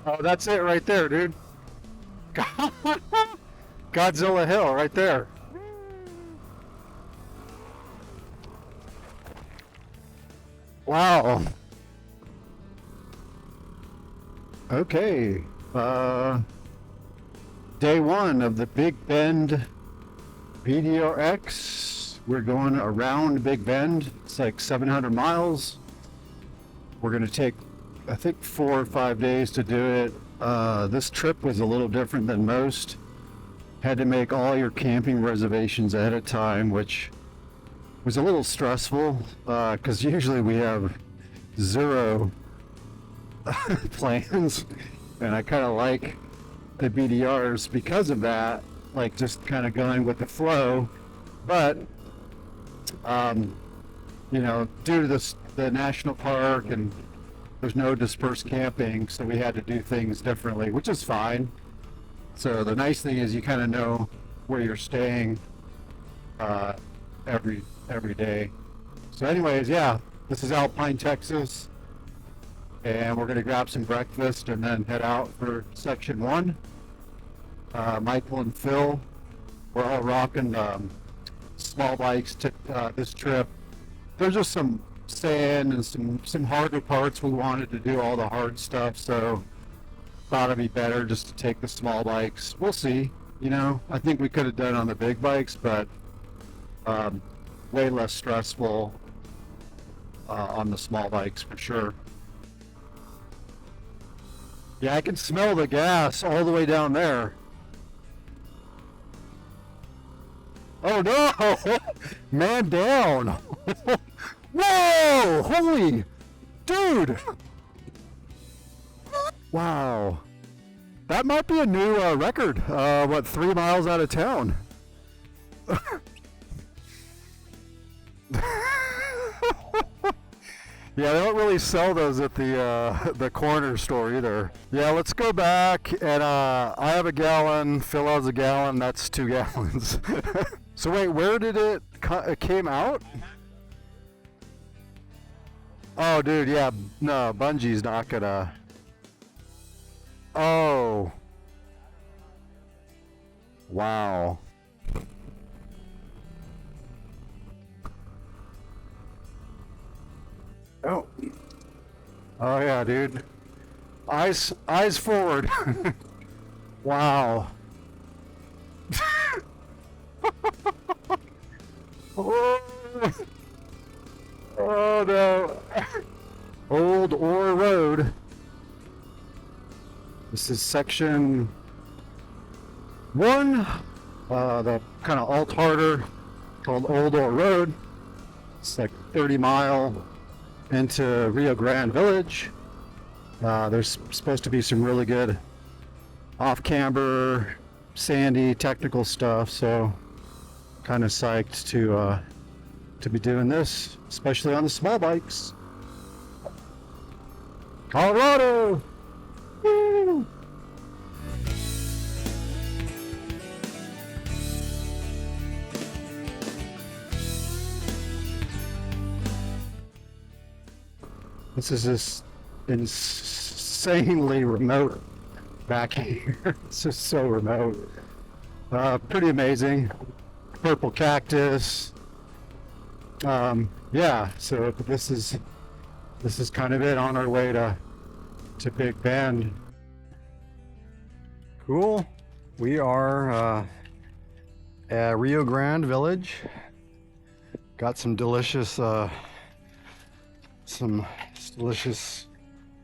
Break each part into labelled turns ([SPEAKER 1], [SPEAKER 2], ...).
[SPEAKER 1] Oh, that's it right there, dude. Godzilla Hill right there. Wow. Okay. Day one of the Big Bend BDR-X. We're going around Big Bend. It's like 700 miles. We're going to take, I think, 4 or 5 days to do it. This trip was a little different than most. Had to make all your camping reservations ahead of time, which was a little stressful because usually we have 0 plans, and I kind of like the BDRs because of that, like just kind of going with the flow. But you know, due to the national park and there's no dispersed camping, so we had to do things differently, which is fine. So the nice thing is you kind of know where you're staying every day. So anyways, yeah, this is Alpine, Texas, and we're going to grab some breakfast and then head out for section 1. Michael and Phil, we're all rocking small bikes to this trip. There's just some sand and some harder parts. We wanted to do all the hard stuff, so thought it'd be better just to take the small bikes. We'll see. You know, I think we could have done on the big bikes, but way less stressful on the small bikes for sure. Yeah, I can smell the gas all the way down there. Oh no! Man down! Whoa! Holy dude! Wow. That might be a new record. What, 3 miles out of town? Yeah, they don't really sell those at the corner store either. Yeah, let's go back, and I have a gallon, Phil has a gallon, that's 2 gallons. So wait, where did it came out? Oh, dude, yeah, no, Bungie's not gonna. Oh. Wow. Oh. Oh yeah, dude. Eyes forward. Wow. Oh. Oh no. Old Ore Road. This is section 1, the kind of alt-harder called Old Ore Road. It's like 30-mile into Rio Grande Village. There's supposed to be some really good off-camber, sandy, technical stuff, so kind of psyched to be doing this, especially on the small bikes. Colorado! Woo! This is just insanely remote back here. It's just so remote. Pretty amazing. Purple cactus. Yeah, so this is kind of it on our way to Big Bend. Cool. We are at Rio Grande Village. Got some delicious ooh,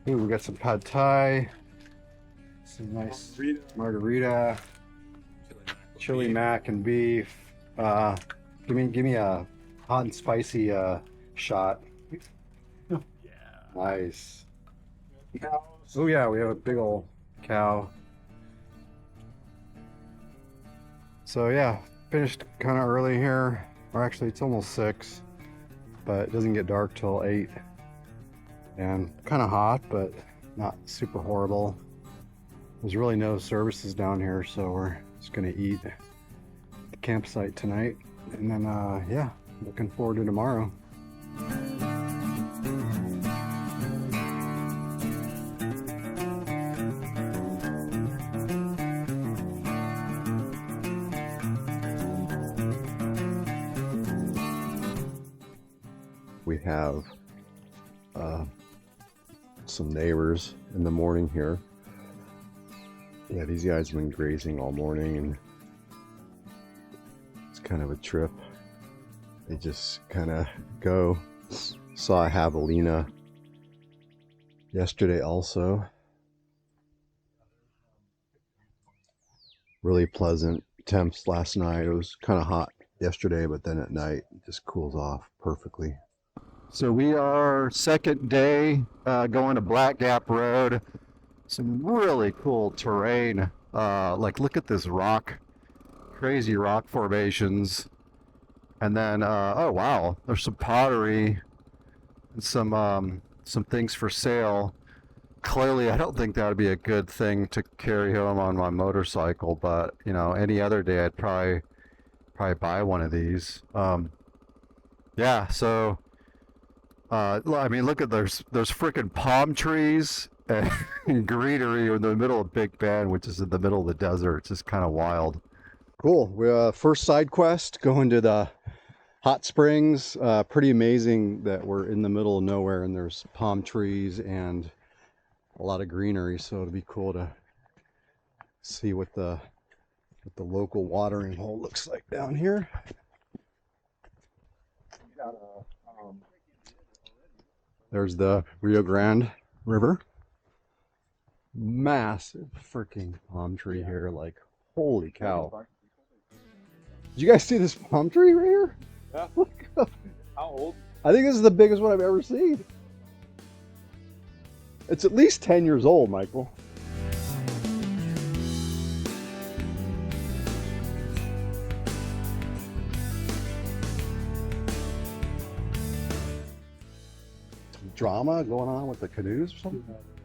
[SPEAKER 1] we got some pad thai, some nice margarita, chili mac and beef. Give me a hot and spicy shot. Yeah. Nice. Oh yeah, we have a big old cow. So yeah, finished kind of early here, or actually it's almost 6, but it doesn't get dark till 8. And kind of hot, but not super horrible. There's really no services down here, so we're just gonna eat at the campsite tonight, and then yeah, looking forward to tomorrow.
[SPEAKER 2] we have some neighbors in the morning here. Yeah, these guys have been grazing all morning, and it's kind of a trip. They just kind of go. Saw a javelina yesterday also. Really pleasant temps last night. It was kind of hot yesterday, but then at night it just cools off perfectly.
[SPEAKER 1] So we are second day going to Black Gap Road. Some really cool terrain. Like, look at this rock, crazy rock formations. And then, oh wow, there's some pottery and some things for sale. Clearly, I don't think that would be a good thing to carry home on my motorcycle, but you know, any other day I'd probably buy one of these. Yeah, so I mean, look at there's freaking palm trees and greenery in the middle of Big Bend, which is in the middle of the desert. It's just kind of wild.
[SPEAKER 2] Cool. We first side quest, going to the hot springs. Pretty amazing that we're in the middle of nowhere and there's palm trees and a lot of greenery, so it'll be cool to see what the local watering hole looks like down here. There's the Rio Grande River. Massive freaking palm tree here, like holy cow. Did you guys see this palm tree right here?
[SPEAKER 3] Yeah. How old?
[SPEAKER 2] I think this is the biggest one I've ever seen. It's at least 10 years old, Michael. Some drama going on with the canoes or something?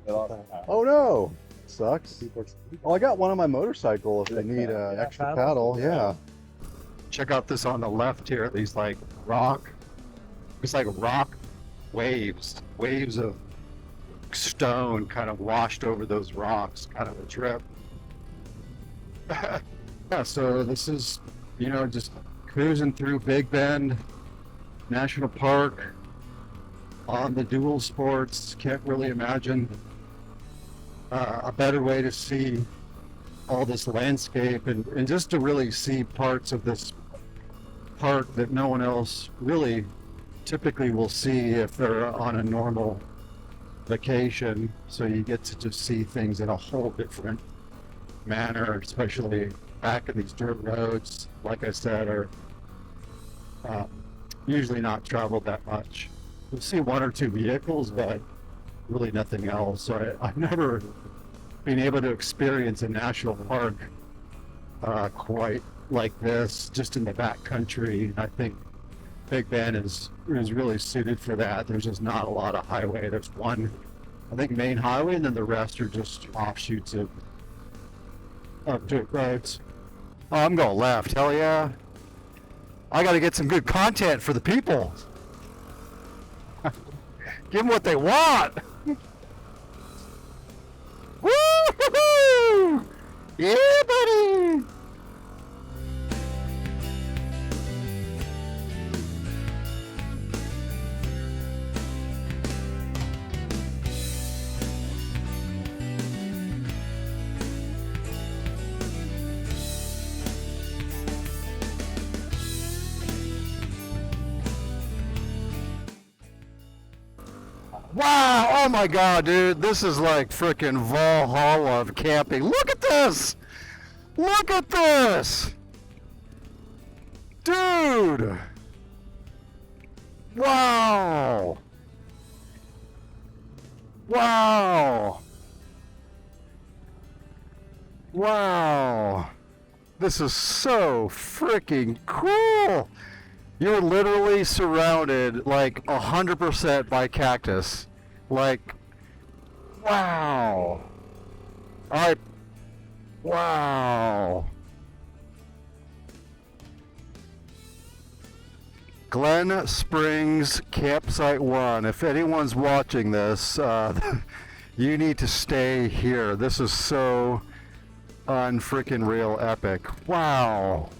[SPEAKER 2] Oh no! Sucks. Oh, I got one on my motorcycle if they need an extra paddle. Yeah.
[SPEAKER 1] Check out this on the left here. These like rock, it's like rock waves of stone kind of washed over those rocks, kind of a trip. Yeah, so this is, you know, just cruising through Big Bend National Park on the dual sports. Can't really imagine a better way to see all this landscape and just to really see parts of this park that no one else really typically will see if they're on a normal vacation. So you get to just see things in a whole different manner, especially back in these dirt roads, like I said, are usually not traveled that much. You'll see one or two vehicles, but really nothing else. So I've never been able to experience a national park quite like this, just in the back country. I think Big Bend is really suited for that. There's just not a lot of highway. There's one, I think, main highway, and then the rest are just offshoots of dirt roads. Oh, I'm going left. Hell yeah. I got to get some good content for the people. Give them what they want. Woo-hoo-hoo! Yeah, buddy. Wow, oh my god, dude, this is like frickin' Valhalla of camping. Look at this! Look at this! Dude! Wow! Wow! Wow! This is so freaking cool! You're literally surrounded like 100% by cactus. Like, wow. Alright. Wow. Glen Springs Campsite 1. If anyone's watching this, you need to stay here. This is so unfreaking real epic. Wow.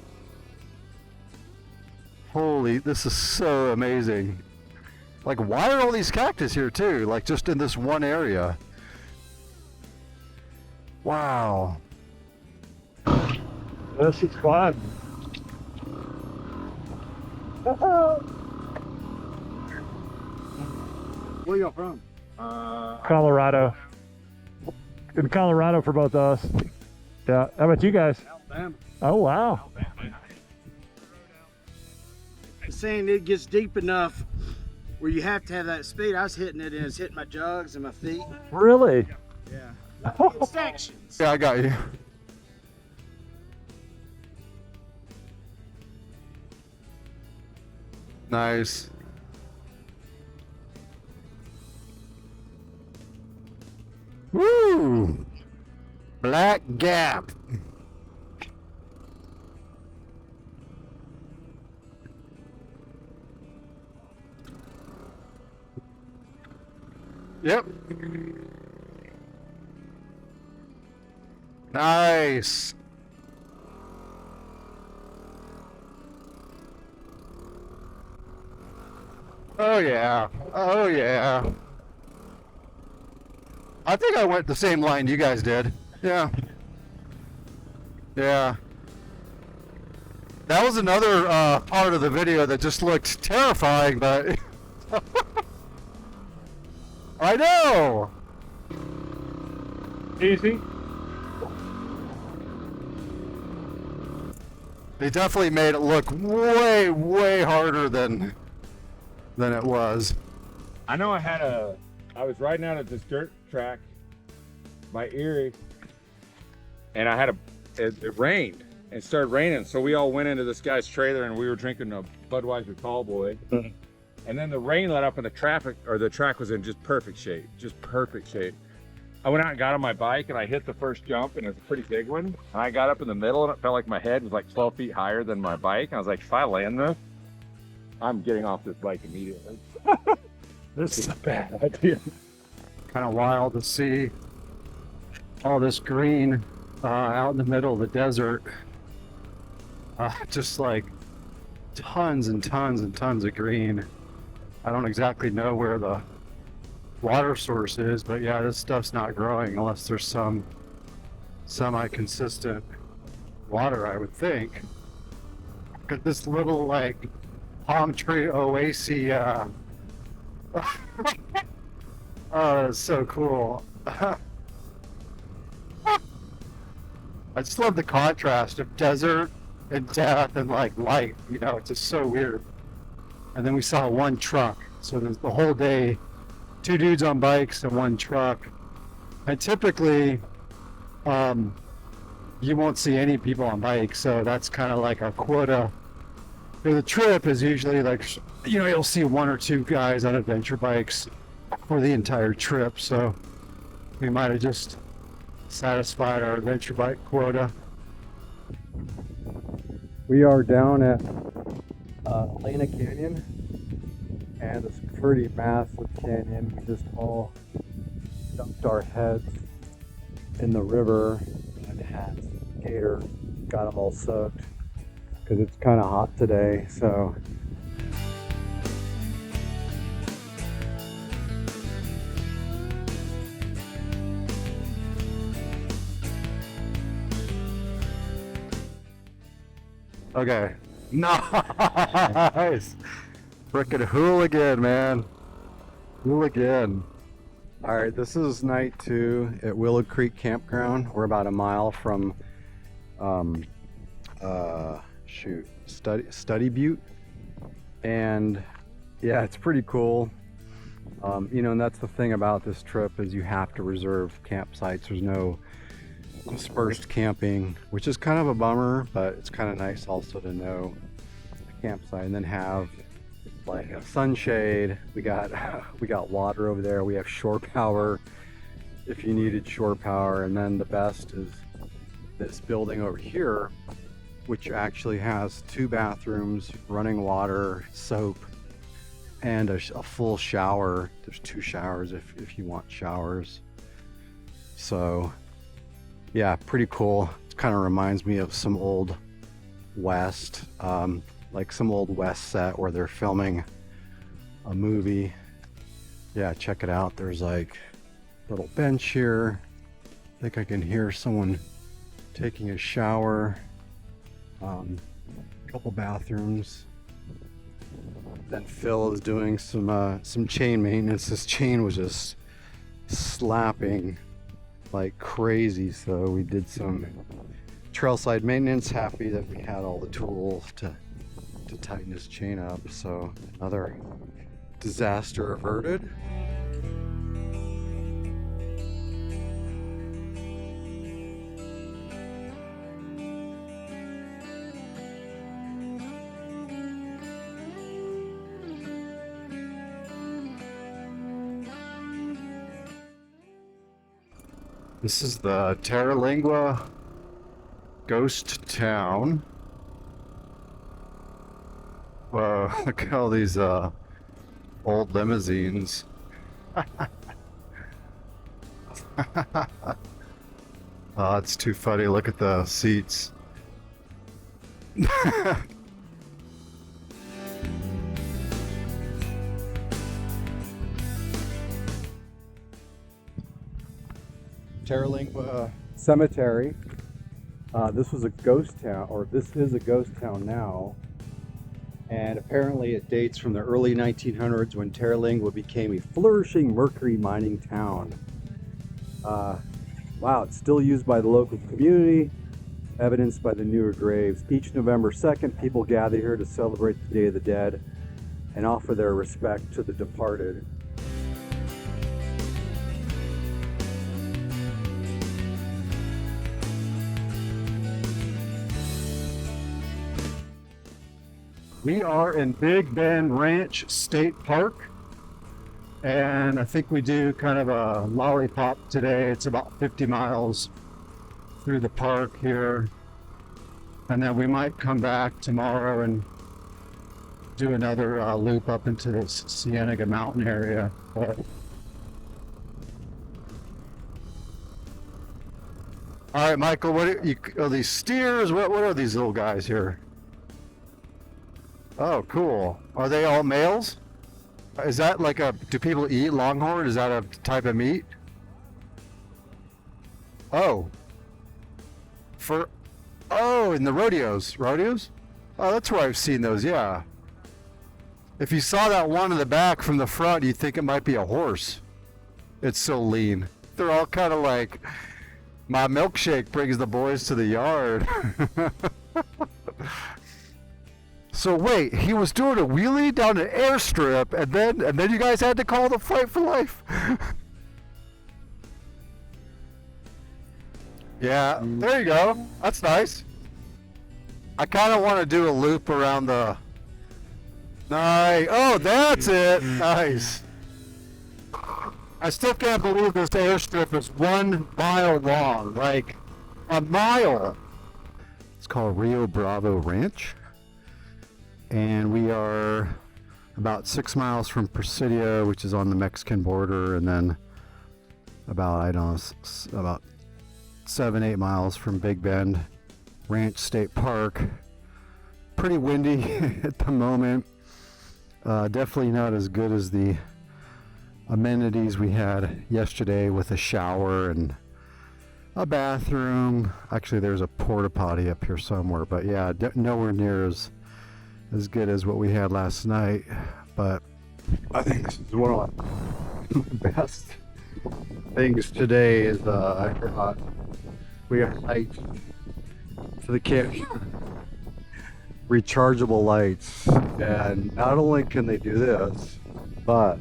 [SPEAKER 1] Holy, this is so amazing.
[SPEAKER 2] Like, why are all these cactus here too? Like, just in this one area. Wow.
[SPEAKER 3] This is fun. Where you from?
[SPEAKER 4] Colorado. In Colorado for both of us. Yeah. How about you guys?
[SPEAKER 3] Alabama.
[SPEAKER 4] Oh, wow.
[SPEAKER 5] Saying it gets deep enough where you have to have that speed. I was hitting it and it's hitting my jugs and my feet.
[SPEAKER 4] Really?
[SPEAKER 5] Yeah. In sections.
[SPEAKER 2] Yeah, I got you. Nice. Woo! Black Gap. Yep. Nice. Oh yeah. Oh yeah. I think I went the same line you guys did. Yeah. Yeah. That was another part of the video that just looked terrifying, but I know.
[SPEAKER 3] Easy.
[SPEAKER 2] They definitely made it look way, way harder than it was.
[SPEAKER 3] I know I was riding out at this dirt track by Erie, and it rained. It started raining, so we all went into this guy's trailer and we were drinking a Budweiser Tall Boy. And then the rain let up and the track was in just perfect shape, I went out and got on my bike and I hit the first jump, and it was a pretty big one. And I got up in the middle and it felt like my head was like 12 feet higher than my bike. And I was like, if I land this, I'm getting off this bike immediately. This is a bad idea.
[SPEAKER 1] Kind of wild to see all this green out in the middle of the desert. Just like tons and tons and tons of green. I don't exactly know where the water source is, but yeah, this stuff's not growing unless there's some semi-consistent water, I would think. Look at this little like palm tree oasis. Oh, that's so cool. I just love the contrast of desert and death and like light, you know, it's just so weird. And then we saw one truck, so there's the whole day, 2 dudes on bikes and 1 truck. And typically, you won't see any people on bikes, so that's kind of like our quota for the trip is usually like, you know, you'll see 1 or 2 guys on adventure bikes for the entire trip, so we might have just satisfied our adventure bike quota.
[SPEAKER 2] We are down at Elena Canyon, and it's a pretty massive canyon. We just all dumped our heads in the river and had gator, got them all soaked because it's kind of hot today. So okay. Nice. Frickin' hooligan, man. Hooligan. All right, this is night 2 at Willow Creek Campground. We're about a mile from, Study Butte. And yeah, it's pretty cool. You know, and that's the thing about this trip is you have to reserve campsites. There's no dispersed camping, which is kind of a bummer, but it's kind of nice also to know a campsite and then have like a sunshade. We got water over there. We have shore power if you needed shore power, and then the best is this building over here, which actually has 2 bathrooms, running water, soap, and a full shower. There's 2 showers if you want showers. So yeah, pretty cool. It kind of reminds me of some old West, like some old West set where they're filming a movie. Yeah, check it out. There's like a little bench here. I think I can hear someone taking a shower. A couple bathrooms. Then Phil is doing some chain maintenance. This chain was just slapping like crazy, so we did some trailside maintenance. Happy that we had all the tools to tighten this chain up. So another disaster averted. This is the Terralingua ghost town. Whoa, look at all these old limousines. Oh, it's too funny. Look at the seats. Terralingua Cemetery. This was a ghost town, or this is a ghost town now. And apparently it dates from the early 1900s when Terralingua became a flourishing mercury mining town. Wow, it's still used by the local community, evidenced by the newer graves. Each November 2nd, people gather here to celebrate the Day of the Dead and offer their respect to the departed. We are in Big Bend Ranch State Park, and I think we do kind of a lollipop today. It's about 50 miles through the park here, and then we might come back tomorrow and do another loop up into this Cienega Mountain area. But all right, Michael, what are these steers? What are these little guys here? Oh, cool. Are they all males? Is that like do people eat longhorn? Is that a type of meat? Oh. In the rodeos. Rodeos? Oh, that's where I've seen those, yeah. If you saw that one in the back from the front, you'd think it might be a horse. It's so lean. They're all kind of like, my milkshake brings the boys to the yard. So wait, he was doing a wheelie down an airstrip, and then you guys had to call the Fight for Life. Yeah, there you go. That's nice. I kind of want to do a loop around the. Nice. Oh, that's it. Nice. I still can't believe this airstrip is 1 mile long. Like a mile. It's called Rio Bravo Ranch. And we are about 6 miles from Presidio, which is on the Mexican border, and then about, about 7-8 miles from Big Bend Ranch State Park. Pretty windy at the moment. Definitely not as good as the amenities we had yesterday with a shower and a bathroom. Actually, there's a porta potty up here somewhere, but yeah, nowhere near as good as what we had last night. But I think this is one of the best things today is I forgot we have lights for the camp. Rechargeable lights, and not only can they do this, but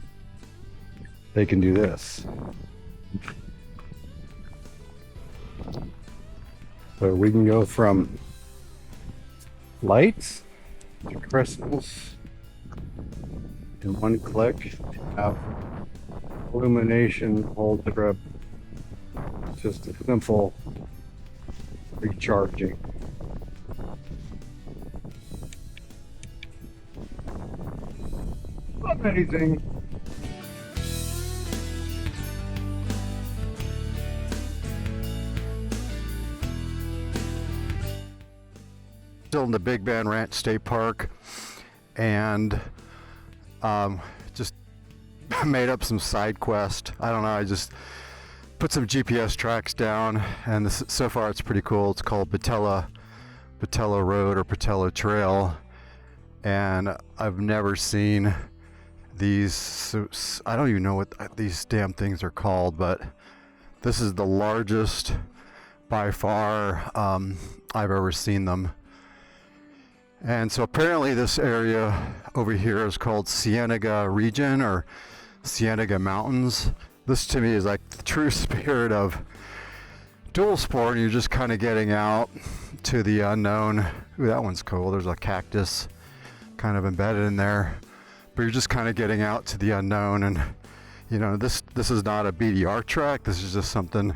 [SPEAKER 2] they can do this. So we can go from lights to crystals in one click, have illumination, whole trip. It's just a simple recharging. Amazing. Still in the Big Bend Ranch State Park, and just made up some side quest. I don't know, I just put some GPS tracks down, and this, so far it's pretty cool. It's called Patella Road or Patella Trail, and I've never seen these, I don't even know what these damn things are called, but this is the largest by far I've ever seen them. And so apparently this area over here is called Cienega Region or Cienega Mountains. This to me is like the true spirit of dual sport. You're just kind of getting out to the unknown. Ooh, that one's cool. There's a cactus kind of embedded in there. But you're just kind of getting out to the unknown. And you know, this is not a BDR track. This is just something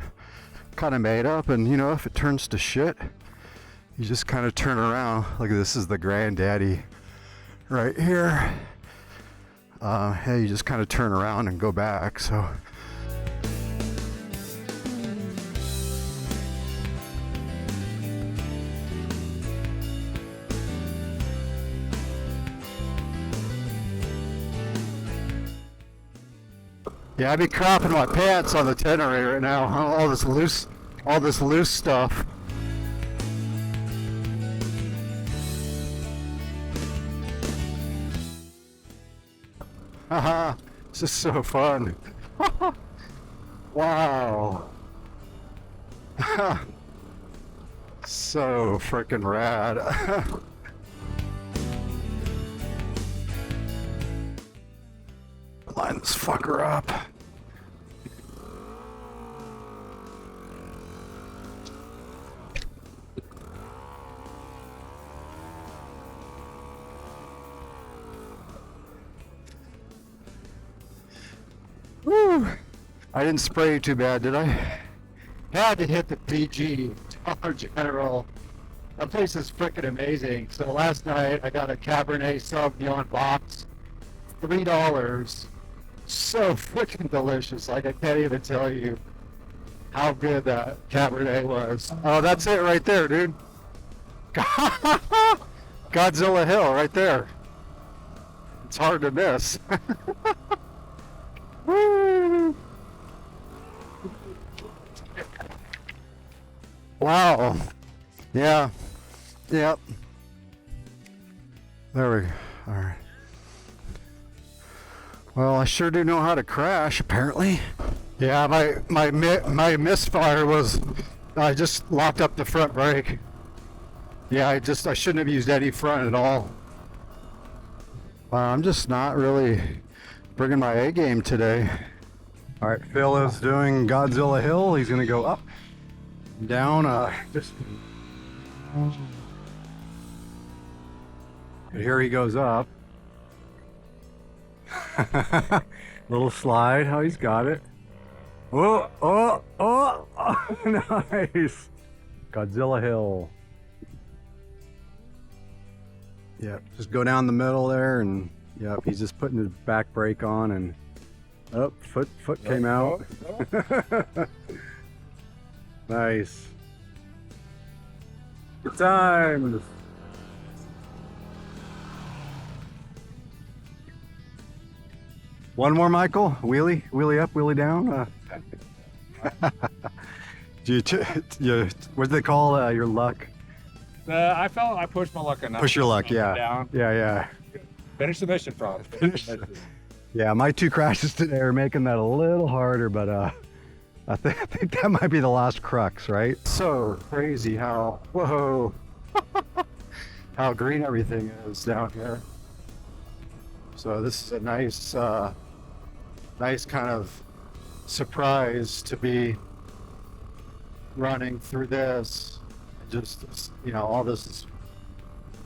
[SPEAKER 2] kind of made up. And you know, if it turns to shit, you just kind of turn around. Look, this is the granddaddy right here. Hey, you just kind of turn around and go back. So yeah, I'd be crapping my pants on the itinerary right now. All this loose stuff. Haha, this is so fun. Wow. So freaking rad. Line this fucker up. Woo! I didn't spray too bad, did I? Had to hit the PG, Dollar General. That place is freaking amazing. So last night I got a Cabernet Sauvignon box, $3. So freaking delicious. Like, I can't even tell you how good that Cabernet was. Oh, that's it right there, dude. Godzilla Hill right there. It's hard to miss. Woo. Wow. Yeah. Yep. There we go. All right. Well, I sure do know how to crash, apparently. Yeah, my misfire was I just locked up the front brake. Yeah, I shouldn't have used any front at all. Wow, I'm just not really bringing my A game today. All right, Phil is doing Godzilla Hill. He's gonna go up, down, just. But here he goes up. Little slide. Oh, he's got it. Oh, oh, oh, oh, nice. Godzilla Hill. Yep, just go down the middle there, and yep, he's just putting his back brake on, and oh, foot came out. Nice. Good times. One more, Michael. Wheelie up, wheelie down. What do they call your luck?
[SPEAKER 3] I felt I pushed my luck enough.
[SPEAKER 2] Push your luck, yeah.
[SPEAKER 3] Down.
[SPEAKER 2] Yeah.
[SPEAKER 3] Finish the mission, Franz.
[SPEAKER 2] Yeah, my two crashes today are making that a little harder, but I think that might be the last crux, right? So crazy how, whoa, how green everything is down here. So this is a nice kind of surprise to be running through this. Just, you know, all this is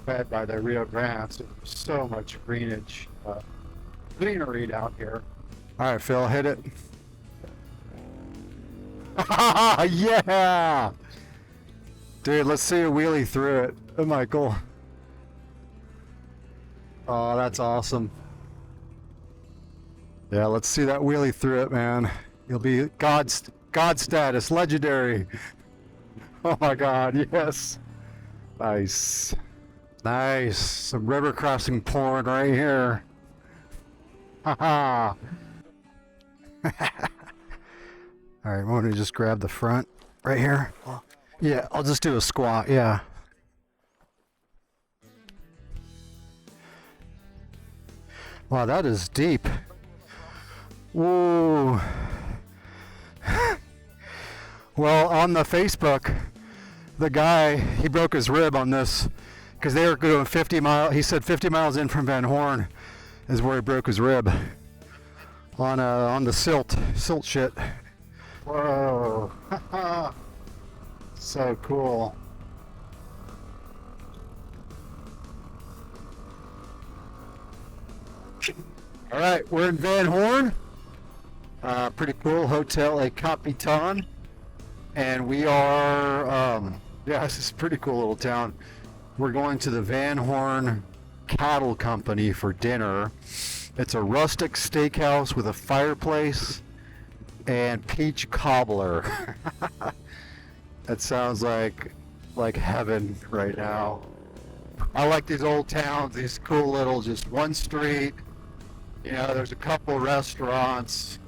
[SPEAKER 2] fed by the Rio Grande, so there's so much greenery down here. All right, Phil, hit it. Yeah! Dude, let's see a wheelie through it. Oh, Michael. Oh, that's awesome. Yeah, let's see that wheelie through it, man. You'll be God status, legendary. Oh my God, yes. Nice. Nice. Some river crossing pouring right here. Haha. All right, want to just grab the front right here? Yeah, I'll just do a squat, yeah. Wow, that is deep. Whoa. Well, on the Facebook, the guy, he broke his rib on this because they were doing 50 miles. He said 50 miles in from Van Horn is where he broke his rib on the silt shit.
[SPEAKER 1] Whoa. So cool. All right, we're in Van Horn. Pretty cool hotel, a Capitan. And we are, yeah, this is a pretty cool little town. We're going to the Van Horn Cattle Company for dinner. It's a rustic steakhouse with a fireplace and peach cobbler. That sounds like heaven right now. I like these old towns, these cool little, just one street. You know, there's a couple restaurants,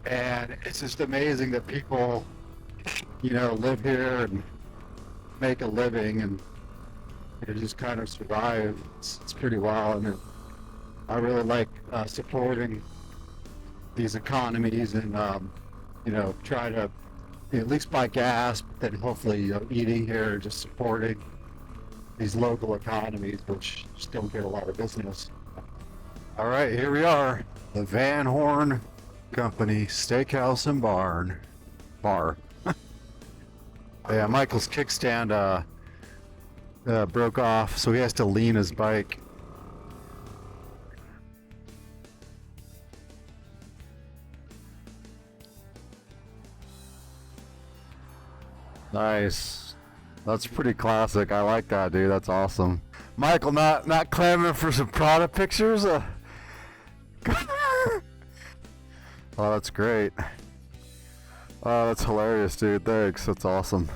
[SPEAKER 1] and it's just amazing that people, you know, live here and make a living and just kind of survive. It's pretty wild, and I really like supporting these economies and you know, try to at least buy gas, but then hopefully, you know, eating here, just supporting these local economies, which just don't get a lot of business. All right, here we are, the Van Horn Company Steakhouse and Bar. Yeah, Michael's kickstand broke off, so he has to lean his bike. Nice. That's pretty classic. I like that, dude. That's awesome. Michael, not clamoring for some Prada pictures? Oh, that's great. Oh, that's hilarious, dude. Thanks. That's awesome.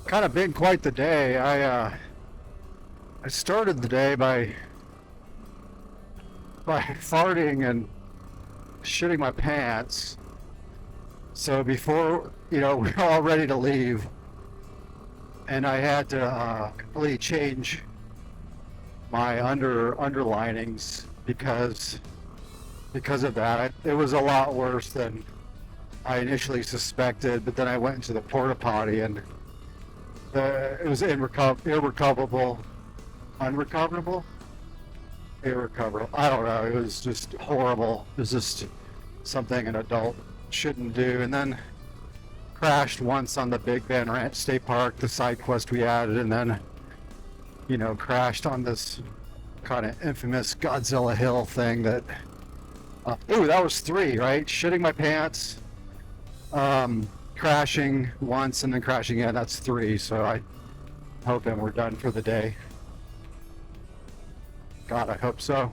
[SPEAKER 1] Kind of been quite the day. I started the day by farting and shitting my pants. So before, you know, we were all ready to leave, and I had to completely change my underlinings because of that. It was a lot worse than I initially suspected. But then I went into the porta potty and it was irrecoverable. I don't know. It was just horrible. It was just something an adult shouldn't do. And then crashed once on the Big Bend Ranch State Park, the side quest we added, and then, you know, crashed on this kind of infamous Godzilla Hill thing that, ooh, that was 3, right? Shitting my pants, crashing once and then crashing again. That's 3. So I hoping we're done for the day. God, I hope so.